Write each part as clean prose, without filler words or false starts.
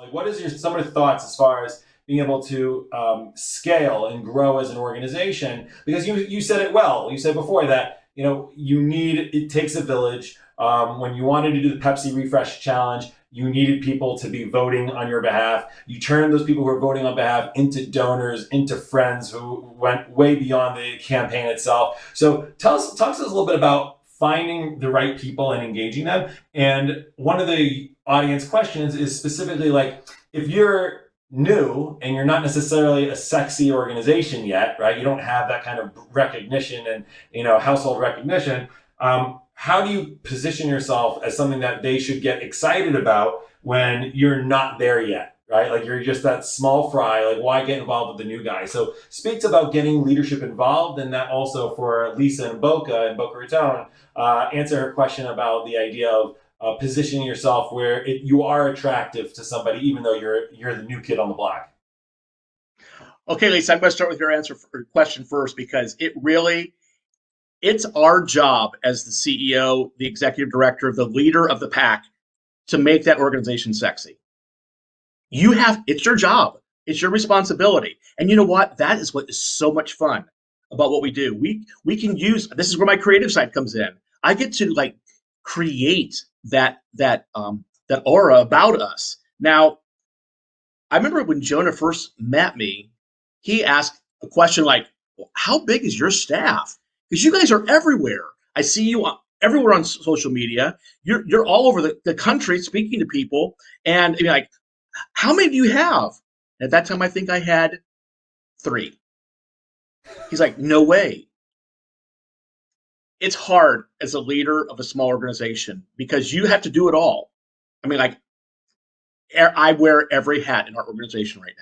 Like, what is your some of the thoughts as far as being able to scale and grow as an organization? Because you said it well. You said before that you need it takes a village. When you wanted to do the Pepsi Refresh Challenge, you needed people to be voting on your behalf. You turned those people who were voting on behalf into donors, into friends who went way beyond the campaign itself. So talk to us a little bit about finding the right people and engaging them. And one of the audience questions is specifically like, if you're new and you're not necessarily a sexy organization yet, right? You don't have that kind of recognition and household recognition. How do you position yourself as something that they should get excited about when you're not there yet, right? Like you're just that small fry. Like, why get involved with the new guy? So speaks about getting leadership involved, and that also for Lisa and Boca Raton, answer her question about the idea of positioning yourself where you are attractive to somebody, even though you're the new kid on the block. Okay, Lisa, I'm going to start with your question first, because it's our job as the CEO, the executive director, the leader of the pack, to make that organization sexy. It's your job. It's your responsibility. And you know what? That is what is so much fun about what we do. We can use, this is where my creative side comes in. I get to like create that aura about us. Now, I remember when Jonah first met me, he asked a question like, how big is your staff? Because you guys are everywhere. I see you everywhere on social media. You're all over the country speaking to people. And you're like, how many do you have? At that time, I think I had 3. He's like, no way. It's hard as a leader of a small organization because you have to do it all. I mean, like, I wear every hat in our organization right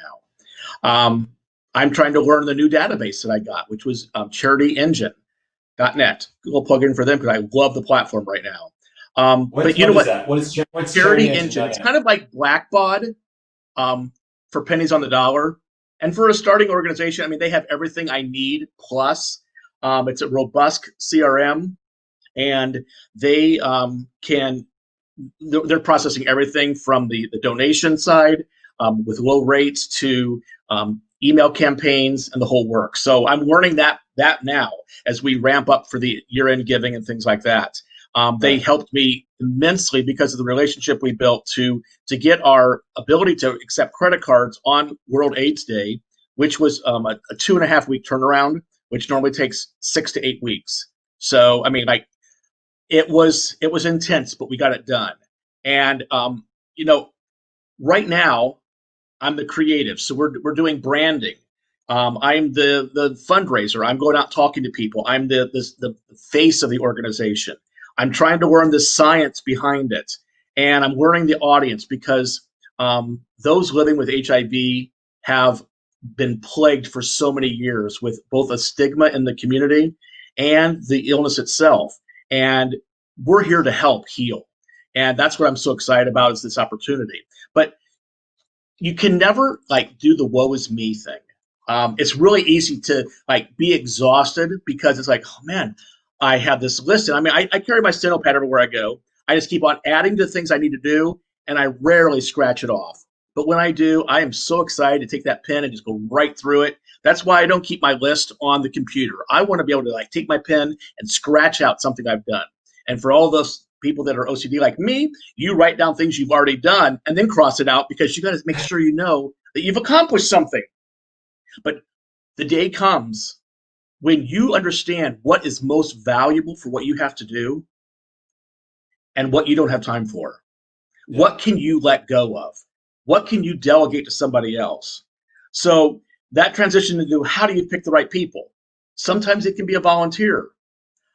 now. I'm trying to learn the new database that I got, which was charityengine.net. We'll plug in for them because I love the platform right now. But you know what? That? What's Charity Engine. It's kind of like Blackbaud for pennies on the dollar. And for a starting organization, I mean, they have everything I need. Plus, it's a robust CRM, and they they're processing everything from the donation side with low rates to email campaigns and the whole work. So I'm learning that now as we ramp up for the year-end giving and things like that. They helped me immensely because of the relationship we built to get our ability to accept credit cards on World AIDS Day, which was a 2.5-week turnaround, which normally takes 6 to 8 weeks. So, I mean, like, it was intense, but we got it done. And, right now I'm the creative. So we're doing branding. I'm the fundraiser. I'm going out talking to people. I'm the face of the organization. I'm trying to learn the science behind it, and I'm learning the audience because those living with HIV have been plagued for so many years with both a stigma in the community and the illness itself. And we're here to help heal. And that's what I'm so excited about, is this opportunity. But you can never like do the woe is me thing. It's really easy to like be exhausted because it's like, oh man, I have this list. And I mean, I carry my steno pad everywhere I go. I just keep on adding to things I need to do, and I rarely scratch it off. But when I do, I am so excited to take that pen and just go right through it. That's why I don't keep my list on the computer. I want to be able to like take my pen and scratch out something I've done. And for all those people that are OCD like me, you write down things you've already done and then cross it out because you got to make sure you know that you've accomplished something. But the day comes when you understand what is most valuable for what you have to do and what you don't have time for. Yeah. What can you let go of? What can you delegate to somebody else? So that transition into how do you pick the right people? Sometimes it can be a volunteer.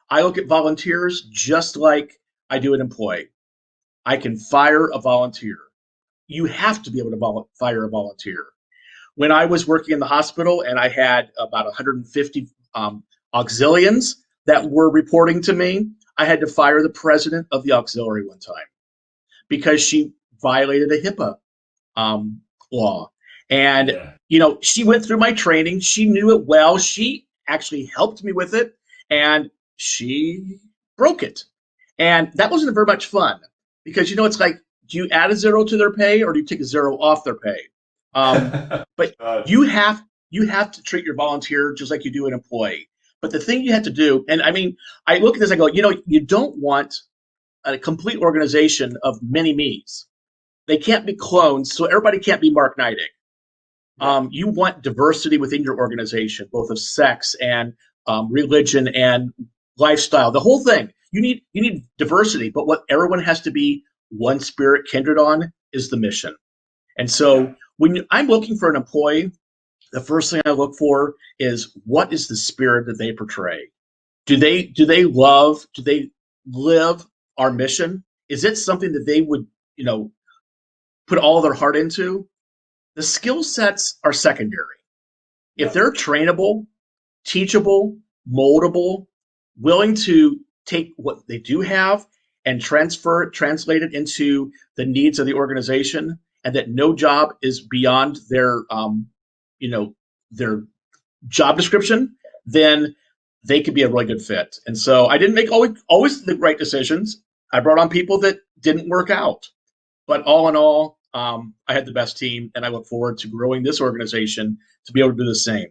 I look at volunteers just like I do an employee. I can fire a volunteer. You have to be able to fire a volunteer. When I was working in the hospital and I had about 150 auxilians that were reporting to me, I had to fire the president of the auxiliary one time because she violated a HIPAA law. And, she went through my training. She knew it well. She actually helped me with it, and she broke it. And that wasn't very much fun because, it's like do you add a zero to their pay or do you take a zero off their pay? But Got you have you have to treat your volunteer just like you do an employee. But the thing you have to do, and I mean, I look at this, I go, you don't want a complete organization of mini me's. They can't be clones, so everybody can't be Mark Neidig. right. You want diversity within your organization, both of sex and religion and lifestyle, the whole thing. You need diversity, but what everyone has to be one spirit kindred on is the mission. And Yeah. so when I'm looking for an employee, the first thing I look for is what is the spirit that they portray? Do they live our mission? Is it something that they would, you know, put all their heart into? The skill sets are secondary. If Yep. they're trainable, teachable, moldable, willing to take what they do have and translate it into the needs of the organization, and that no job is beyond you know, their job description, then they could be a really good fit. And so I didn't make always the right decisions. I brought on people that didn't work out, but all in all, I had the best team, and I look forward to growing this organization to be able to do the same.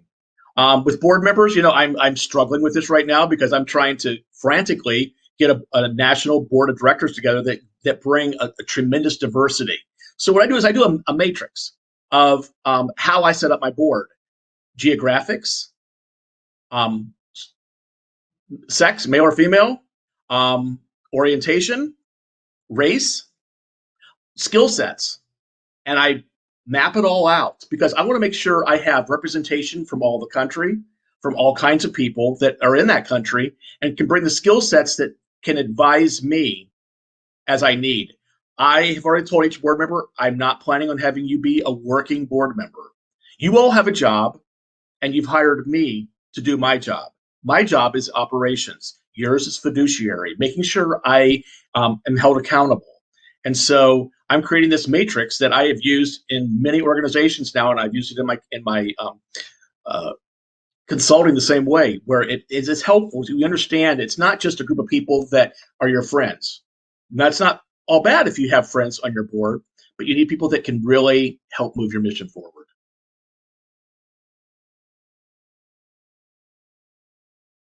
With board members, I'm struggling with this right now because I'm trying to frantically get a national board of directors together that bring a tremendous diversity. So what I do is I do a matrix of how I set up my board: geographics, um, sex, male or female, orientation, race, skill sets, and I map it all out because I want to make sure I have representation from all the country, from all kinds of people that are in that country, and can bring the skill sets that can advise me as I need. I have already told each board member I'm not planning on having you be a working board member. You all have a job, and you've hired me to do my job. My job is operations. Yours is fiduciary, making sure I am held accountable. And so I'm creating this matrix that I have used in many organizations now, and I've used it in my uh, consulting the same way, where it is helpful to understand it's not just a group of people that are your friends. And that's not all bad if you have friends on your board, but you need people that can really help move your mission forward.